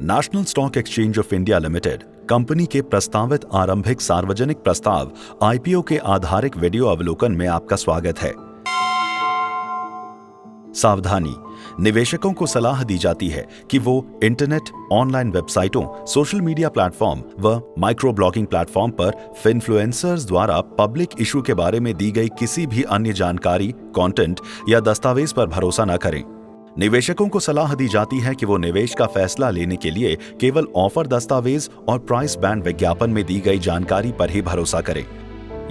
National stock exchange of India limited company के प्रस्तावित आरंभिक सार्वजनिक प्रस्ताव आईपीओ के आधारित वीडियो अवलोकन में आपका स्वागत है। सावधानी, निवेशकों को सलाह दी जाती है कि वो इंटरनेट, ऑनलाइन वेबसाइटों, सोशल मीडिया प्लेटफॉर्म व माइक्रो ब्लॉगिंग प्लेटफॉर्म पर इन्फ्लुएंसर्स द्वारा पब्लिक इशू के बारे में दी गई किसी भी अन्य जानकारी, कंटेंट या दस्तावेज पर भरोसा न करें। निवेशकों को सलाह दी जाती है कि वो निवेश का फैसला लेने के लिए केवल ऑफर दस्तावेज और प्राइस बैंड विज्ञापन में दी गई जानकारी पर ही भरोसा करें।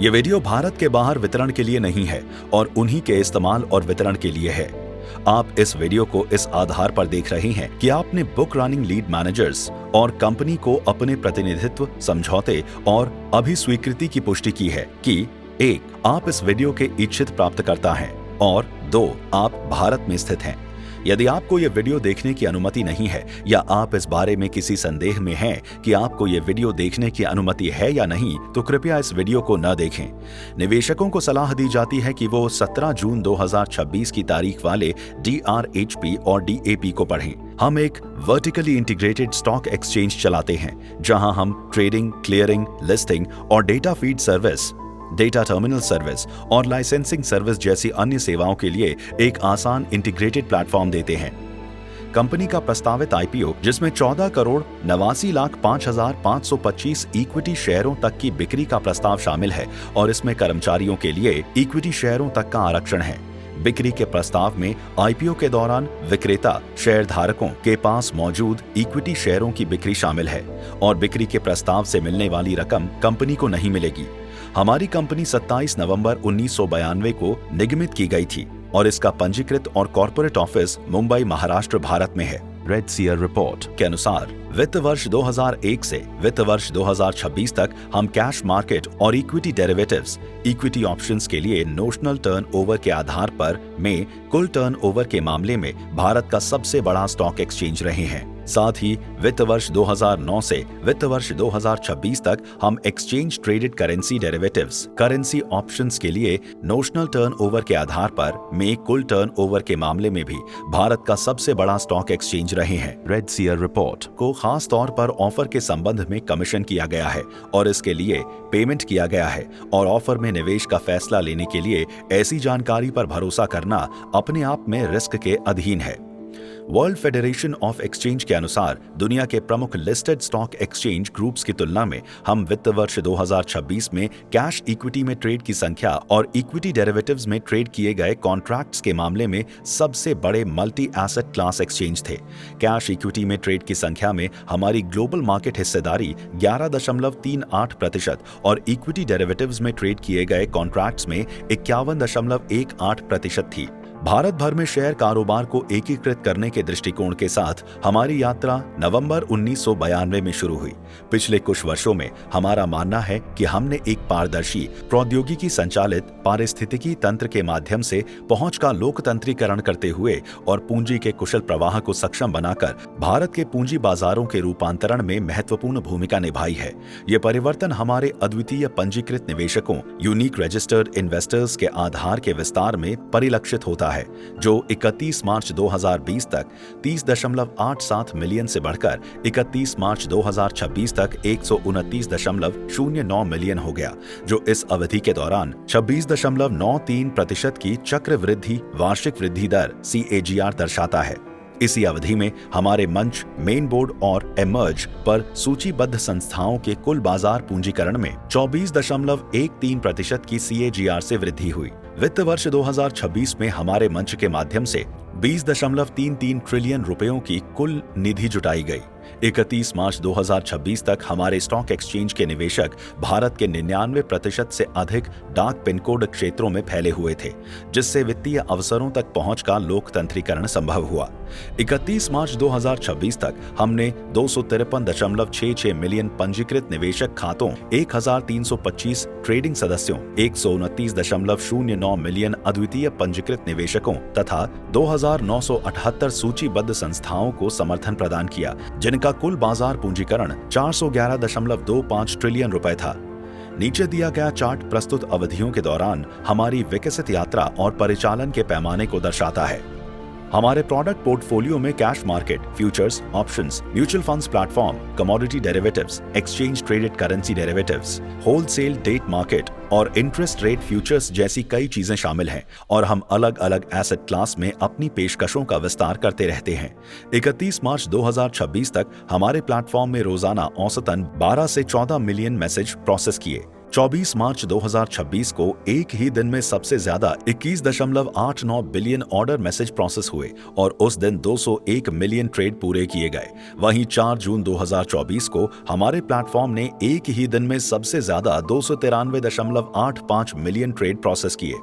ये वीडियो भारत के बाहर वितरण के लिए नहीं है और उन्हीं के इस्तेमाल और वितरण के लिए है। आप इस वीडियो को इस आधार पर देख रहे हैं कि आपने बुक रनिंग लीड मैनेजर्स और कंपनी को अपने प्रतिनिधित्व, समझौते और अभिस्वीकृति की पुष्टि की है कि 1. आप इस वीडियो के इच्छित प्राप्तकर्ता हैं और 2. आप भारत में स्थित हैं। यदि आपको ये वीडियो देखने की अनुमति नहीं है या आप इस बारे में किसी संदेह में हैं कि आपको ये वीडियो देखने की अनुमति है या नहीं, तो कृपया इस वीडियो को न देखें। निवेशकों को सलाह दी जाती है कि वो 17 जून 2026 की तारीख वाले DRHP और DAP को पढ़ें। हम एक वर्टिकली इंटीग्रेटेड स्टॉक एक्सचेंज चलाते हैं जहां हम ट्रेडिंग, क्लियरिंग, लिस्टिंग और data feed service, data terminal service और लाइसेंसिंग सर्विस जैसी अन्य सेवाओं के लिए एक आसान इंटीग्रेटेड प्लेटफॉर्म देते हैं। कंपनी का प्रस्तावित आईपीओ, जिसमें 14,89,05,525 इक्विटी शेयरों तक की बिक्री का प्रस्ताव शामिल है और इसमें कर्मचारियों के लिए इक्विटी शेयरों तक का आरक्षण है। बिक्री के प्रस्ताव में आईपीओ के दौरान विक्रेता शेयरधारकों के पास मौजूद इक्विटी शेयरों की बिक्री शामिल है और बिक्री के प्रस्ताव से मिलने वाली रकम कंपनी को नहीं मिलेगी। हमारी कंपनी 27 नवंबर 1992 को निगमित की गई थी और इसका पंजीकृत और कॉर्पोरेट ऑफिस मुंबई, महाराष्ट्र, भारत में है। रेड सीयर रिपोर्ट के अनुसार वित्त वर्ष 2001 से वित्त वर्ष 2026 तक हम कैश मार्केट और इक्विटी डेरिवेटिव्स, इक्विटी ऑप्शंस के लिए नोशनल टर्नओवर के आधार पर में कुल टर्नओवर के मामले में भारत का सबसे बड़ा स्टॉक एक्सचेंज रहे हैं। साथ ही वित्त वर्ष 2009 से वित्त वर्ष 2026 तक हम exchange traded currency derivatives, currency options के लिए नोशनल टर्नओवर के आधार पर में कुल टर्नओवर के मामले में भी भारत का सबसे बड़ा स्टॉक एक्सचेंज रहे हैं। रेड सीयर रिपोर्ट को खास तौर पर ऑफर के संबंध में कमीशन किया गया है और इसके लिए पेमेंट किया गया है और ऑफर में निवेश का फैसला लेने के लिए ऐसी जानकारी पर भरोसा करना अपने आप में रिस्क के अधीन है। वर्ल्ड फेडरेशन ऑफ एक्सचेंज के अनुसार दुनिया के प्रमुख लिस्टेड स्टॉक एक्सचेंज ग्रुप्स की तुलना में हम वित्त वर्ष 2026 में कैश इक्विटी में ट्रेड की संख्या और इक्विटी डेरिवेटिव्स में ट्रेड किए गए कॉन्ट्रैक्ट्स के मामले में सबसे बड़े मल्टी एसेट क्लास एक्सचेंज थे। कैश इक्विटी में ट्रेड की संख्या में हमारी ग्लोबल मार्केट हिस्सेदारी 11.38% और इक्विटी डेरिवेटिव्स में ट्रेड किए गए कॉन्ट्रैक्ट्स में 51.18% थी। भारत भर में शेयर कारोबार को एकीकृत करने के दृष्टिकोण के साथ हमारी यात्रा नवंबर 1992 में शुरू हुई। पिछले कुछ वर्षों में हमारा मानना है कि हमने एक पारदर्शी, प्रौद्योगिकी संचालित पारिस्थितिकी तंत्र के माध्यम से पहुंच का लोकतंत्रीकरण करते हुए और पूंजी के कुशल प्रवाह को सक्षम बनाकर भारत के पूंजी बाजारों के रूपांतरण में महत्वपूर्ण भूमिका निभाई है। ये परिवर्तन हमारे अद्वितीय पंजीकृत निवेशकों, यूनिक रजिस्टर्ड इन्वेस्टर्स के आधार के विस्तार में परिलक्षित होता है, जो 31 मार्च 2020 तक 30.87 मिलियन से बढ़कर 31 मार्च 2026 तक 129.09 मिलियन हो गया, जो इस अवधि के दौरान 26.93% की चक्रवृद्धि वार्षिक वृद्धि दर CAGR दर्शाता है। इसी अवधि में हमारे मंच, मेन बोर्ड और एमर्ज पर सूचीबद्ध संस्थाओं के कुल बाजार पूंजीकरण में 24.13% की CAGR से वृद्धि हुई। वित्त वर्ष 2026 में हमारे मंच के माध्यम से 20.33 ट्रिलियन रुपयों की कुल निधि जुटाई गई। 31 मार्च 2026 तक हमारे स्टॉक एक्सचेंज के निवेशक भारत के 99% से अधिक डाक पिन कोड क्षेत्रों में फैले हुए थे, जिससे वित्तीय अवसरों तक पहुंच का लोकतंत्रीकरण संभव हुआ। 31 मार्च 2026 तक हमने 253.66 मिलियन पंजीकृत निवेशक खातों, 1325 ट्रेडिंग सदस्यों, 129.09 मिलियन अद्वितीय पंजीकृत निवेशकों तथा 2978 सूचीबद्ध संस्थाओं को समर्थन प्रदान किया, जिनका कुल बाजार पूंजीकरण 411.25 ट्रिलियन रुपए था। नीचे दिया गया चार्ट प्रस्तुत अवधियों के दौरान हमारी विकसित यात्रा और परिचालन के पैमाने को दर्शाता है। हमारे प्रोडक्ट पोर्टफोलियो में cash market, futures, options, mutual funds platform, commodity derivatives, exchange traded currency derivatives, wholesale debt market और इंटरेस्ट रेट फ्यूचर्स जैसी कई चीजें शामिल हैं और हम अलग अलग एसेट क्लास में अपनी पेशकशों का विस्तार करते रहते हैं। 31 मार्च 2026 तक हमारे प्लेटफॉर्म में रोजाना औसतन 12 से 14 मिलियन मैसेज प्रोसेस किए। 24 मार्च 2026 को एक ही दिन में सबसे ज्यादा 21.89 बिलियन ऑर्डर मैसेज प्रोसेस हुए और उस दिन 201 मिलियन ट्रेड पूरे किए गए। वहीं 4 जून 2024 को हमारे प्लेटफॉर्म ने एक ही दिन में सबसे ज्यादा 293.85 मिलियन ट्रेड प्रोसेस किए।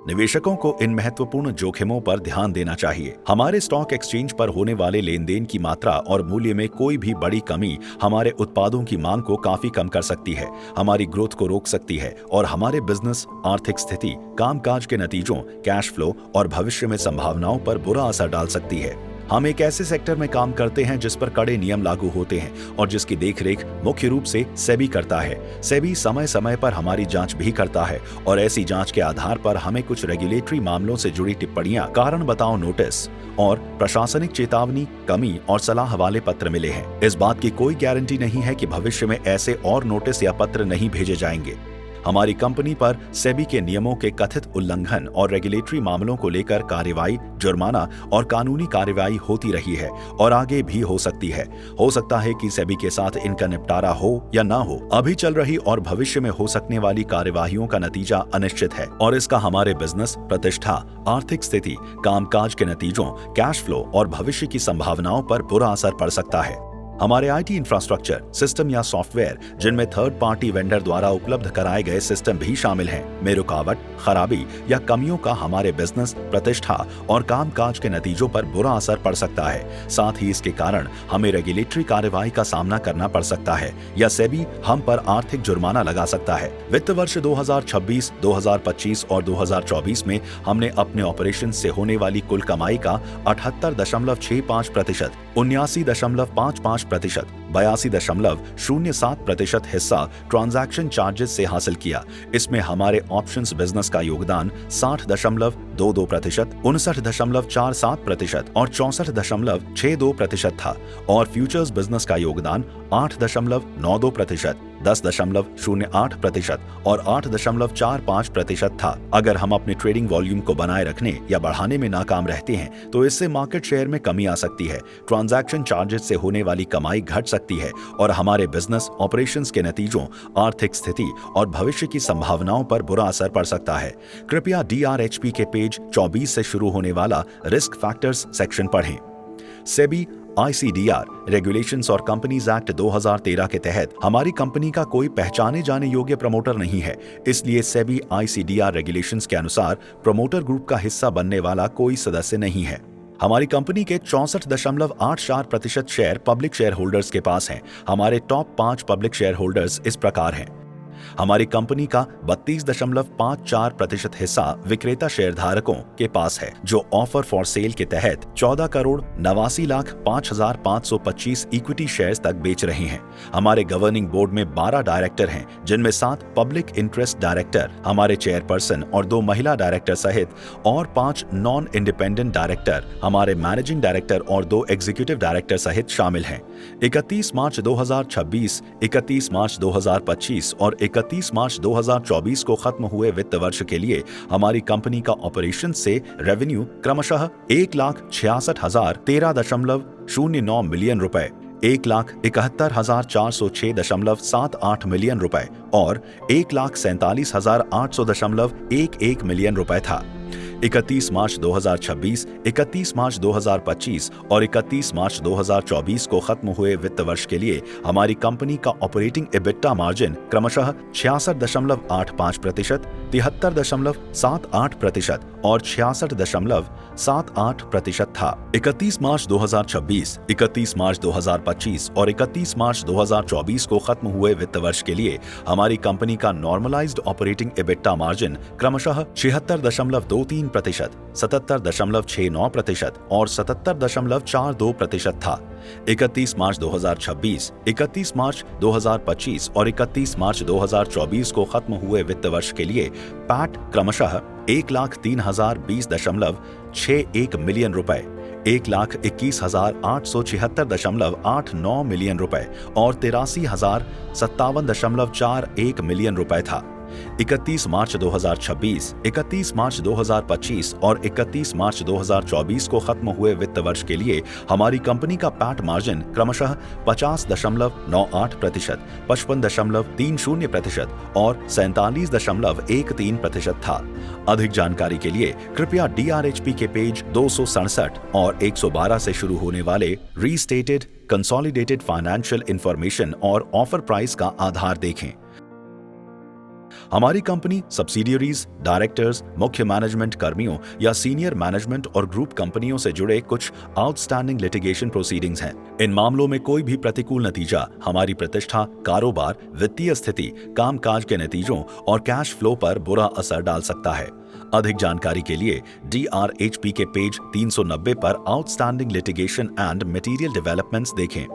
निवेशकों को इन महत्वपूर्ण जोखिमों पर ध्यान देना चाहिए। हमारे स्टॉक एक्सचेंज पर होने वाले लेन देन की मात्रा और मूल्य में कोई भी बड़ी कमी हमारे उत्पादों की मांग को काफी कम कर सकती है, हमारी ग्रोथ को रोक सकती है और हमारे बिजनेस, आर्थिक स्थिति, कामकाज के नतीजों, कैश फ्लो और भविष्य में संभावनाओं पर बुरा असर डाल सकती है। हम एक ऐसे सेक्टर में काम करते हैं जिस पर कड़े नियम लागू होते हैं और जिसकी देखरेख मुख्य रूप से सेबी करता है। सेबी समय समय पर हमारी जांच भी करता है और ऐसी जांच के आधार पर हमें कुछ रेगुलेटरी मामलों से जुड़ी टिप्पणियां, कारण बताओ नोटिस और प्रशासनिक चेतावनी, कमी और सलाह वाले पत्र मिले हैं। इस बात की कोई गारंटी नहीं है कि भविष्य में ऐसे और नोटिस या पत्र नहीं भेजे जाएंगे। हमारी कंपनी पर सेबी के नियमों के कथित उल्लंघन और रेगुलेटरी मामलों को लेकर कार्रवाई, जुर्माना और कानूनी कार्रवाई होती रही है और आगे भी हो सकती है। हो सकता है कि सेबी के साथ इनका निपटारा हो या ना हो। अभी चल रही और भविष्य में हो सकने वाली कार्यवाहियों का नतीजा अनिश्चित है और इसका हमारे बिजनेस, प्रतिष्ठा, आर्थिक स्थिति, कामकाज के नतीजों, कैश फ्लो और भविष्य की संभावनाओं पर बुरा असर पड़ सकता है। हमारे आईटी इंफ्रास्ट्रक्चर, सिस्टम या सॉफ्टवेयर जिनमें थर्ड पार्टी वेंडर द्वारा उपलब्ध कराए गए सिस्टम भी शामिल हैं, में रुकावट, खराबी या कमियों का हमारे बिजनेस, प्रतिष्ठा और कामकाज के नतीजों पर बुरा असर पड़ सकता है। साथ ही इसके कारण हमें रेगुलेटरी कार्रवाई का सामना करना पड़ सकता है या सेबी हम पर आर्थिक जुर्माना लगा सकता है। वित्त वर्ष 2026, 2025 और 2024 में हमने अपने ऑपरेशन से होने वाली कुल कमाई का 78.65%, 79.55%, 82.07% हिस्सा ट्रांजैक्शन चार्जेस से हासिल किया। इसमें हमारे ऑप्शंस बिजनेस का योगदान 60.22%, 59.47% और 64.62% था और फ्यूचर्स बिजनेस का योगदान 8.92%, 10.08% और 8.45% था। अगर हम अपने ट्रेडिंग वॉल्यूम को बनाए रखने या बढ़ाने में नाकाम रहते हैं तो इससे मार्केट शेयर में कमी आ सकती है, ट्रांजैक्शन चार्जेस से होने वाली कमाई घट सकती है और हमारे बिजनेस ऑपरेशंस के नतीजों, आर्थिक स्थिति और भविष्य की संभावनाओं पर बुरा असर पड़ सकता है। कृपया DRHP के पेज 24 से शुरू होने वाला रिस्क फैक्टर्स सेक्शन पढ़ें। सेबी ICDR रेगुलेशंस और कंपनीज एक्ट 2013 के तहत हमारी कंपनी का कोई पहचाने जाने योग्य प्रमोटर नहीं है, इसलिए सेबी ICDR रेगुलेशंस के अनुसार प्रमोटर ग्रुप का हिस्सा बनने वाला कोई सदस्य नहीं है। हमारी कंपनी के 64.84% शेयर पब्लिक शेयर होल्डर्स के पास हैं। हमारे टॉप 5 पब्लिक शेयर होल्डर्स इस प्रकार हैं। हमारी कंपनी का 32.54% हिस्सा विक्रेता शेयरधारकों के पास है, जो ऑफर फॉर सेल के तहत 14,89,05,525 इक्विटी शेयर्स तक बेच रहे हैं। हमारे गवर्निंग बोर्ड में 12 डायरेक्टर हैं, जिनमें 7 पब्लिक इंटरेस्ट डायरेक्टर, हमारे चेयरपर्सन और 2 महिला डायरेक्टर सहित और 5 नॉन इंडिपेंडेंट डायरेक्टर, हमारे मैनेजिंग डायरेक्टर और 2 एग्जीक्यूटिव डायरेक्टर सहित शामिल हैं। 31 मार्च 2026, 31 मार्च 2025 और 31 मार्च 2024 को खत्म हुए वित्त वर्ष के लिए हमारी कंपनी का ऑपरेशन से रेवेन्यू क्रमशः 1,66,013.09 मिलियन रुपए, 1,71,406.78 मिलियन रुपए और 1,47,800.11 मिलियन रुपए था। 31 मार्च 2026, 31 मार्च 2025 और 31 मार्च 2024 को खत्म हुए वित्त वर्ष के लिए हमारी कंपनी का ऑपरेटिंग एबिटा मार्जिन क्रमशः 66.85%, 73.78% और 66.78% था। 31 मार्च 2026, 31 मार्च 2025 और 31 मार्च 2024 को खत्म हुए वित्त वर्ष के लिए हमारी कंपनी का नॉर्मलाइज्ड ऑपरेटिंग एबिटा मार्जिन क्रमशः 76.23%, 77.69% और 77.42% था। 31 मार्च 2026, 31 मार्च 2025 और 31 मार्च 2024 को खत्म हुए वित्त वर्ष के लिए पैट क्रमशः 1,03,020.61 मिलियन रुपए, 1,21,876.89 मिलियन रुपए और 83,057.41 मिलियन रुपए था। 31 मार्च 2026, 31 मार्च 2025 और 31 मार्च 2024 को खत्म हुए वित्त वर्ष के लिए हमारी कंपनी का पैट मार्जिन क्रमशः 50.98%, 55.30% और 47.13% था। अधिक जानकारी के लिए कृपया DRHP के पेज 267 और 112 से शुरू होने वाले रीस्टेटेड कंसोलिडेटेड फाइनेंशियल इंफॉर्मेशन और ऑफर प्राइस का आधार देखें। हमारी कंपनी सब्सिडियरीज, डायरेक्टर्स, मुख्य मैनेजमेंट कर्मियों या सीनियर मैनेजमेंट और ग्रुप कंपनियों से जुड़े कुछ आउटस्टैंडिंग लिटिगेशन प्रोसीडिंग्स हैं। इन मामलों में कोई भी प्रतिकूल नतीजा हमारी प्रतिष्ठा, कारोबार, वित्तीय स्थिति, कामकाज के नतीजों और कैश फ्लो पर बुरा असर डाल सकता है। अधिक जानकारी के लिए DRHP के पेज 390 पर outstanding litigation and material developments देखें।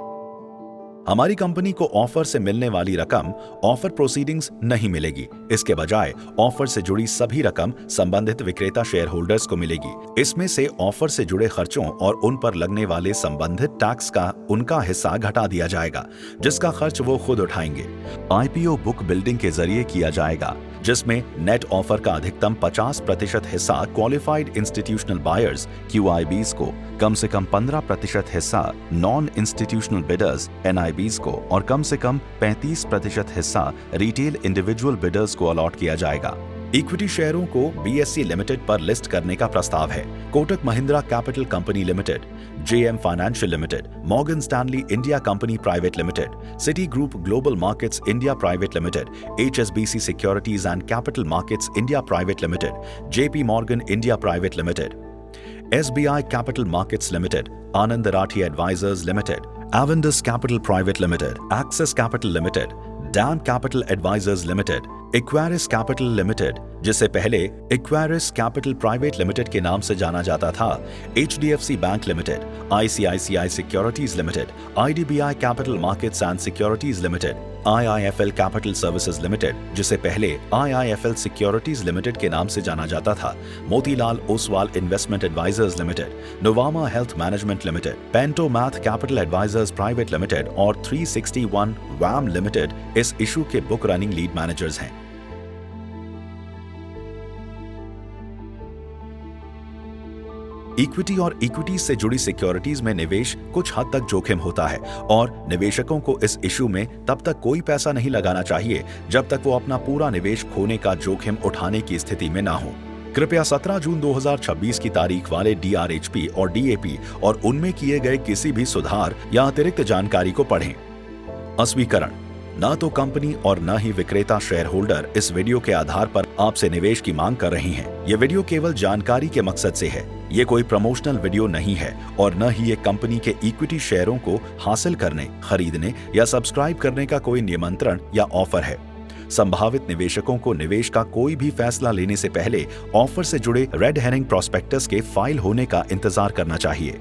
हमारी कंपनी को ऑफर से मिलने वाली रकम ऑफर प्रोसीडिंग्स नहीं मिलेगी। इसके बजाय ऑफर से जुड़ी सभी रकम संबंधित विक्रेता शेयर होल्डर्स को मिलेगी। इसमें से ऑफर से जुड़े खर्चों और उन पर लगने वाले संबंधित टैक्स का उनका हिस्सा घटा दिया जाएगा, जिसका खर्च वो खुद उठाएंगे। IPO बुक बिल्डिंग के जरिए किया जाएगा, जिसमें नेट ऑफर का अधिकतम 50% हिस्सा क्वालिफाइड इंस्टीट्यूशनल बायर्स QIBs को, कम से कम 15% हिस्सा नॉन इंस्टीट्यूशनल बिडर्स NIBs को और कम से कम 35% हिस्सा रिटेल इंडिविजुअल बिडर्स को अलॉट किया जाएगा। इक्विटी शेयरों को BSE लिमिटेड पर लिस्ट करने का प्रस्ताव है। Kotak Mahindra capital company limited, JM financial limited, Morgan Stanley India company private limited, Citigroup global markets India private limited, HSBC securities and capital markets India private limited, JP Morgan India private limited, SBI capital markets limited, Anand Rathi advisors limited, Avendus capital private limited, Axis capital limited, DAM capital advisors limited, Equirus capital limited, जिसे पहले इक्वारिस capital private limited के नाम से जाना जाता था, HDFC bank limited, ICICI securities limited, IDBI capital markets and securities limited, IIFL capital services limited, जिसे पहले IIFL सिक्योरिटीज लिमिटेड के नाम से जाना जाता था, Motilal Oswal investment advisors limited, Nuvama wealth management limited, Pantomath capital advisors private limited और 361 WAM लिमिटेड इस इशू के बुक रनिंग लीड मैनेजर्स हैं। इक्विटी और इक्विटीज से जुड़ी सिक्योरिटीज में निवेश कुछ हद तक जोखिम होता है और निवेशकों को इस इशू में तब तक कोई पैसा नहीं लगाना चाहिए जब तक वो अपना पूरा निवेश खोने का जोखिम उठाने की स्थिति में ना हो। कृपया 17 जून 2026 की तारीख वाले DRHP और DAP और उनमें किए गए किसी भी सुधार या अतिरिक्त जानकारी को पढ़ें। अस्वीकरण: न तो कंपनी और न ही विक्रेता शेयर होल्डर इस वीडियो के आधार पर आपसे निवेश की मांग कर रही हैं। ये वीडियो केवल जानकारी के मकसद से है। ये कोई प्रमोशनल वीडियो नहीं है और न ही ये कंपनी के इक्विटी शेयरों को हासिल करने, खरीदने या सब्सक्राइब करने का कोई निमंत्रण या ऑफर है। संभावित निवेशकों को निवेश का कोई भी फैसला लेने से पहले ऑफर से जुड़े रेड हेरिंग प्रोस्पेक्टस के फाइल होने का इंतजार करना चाहिए।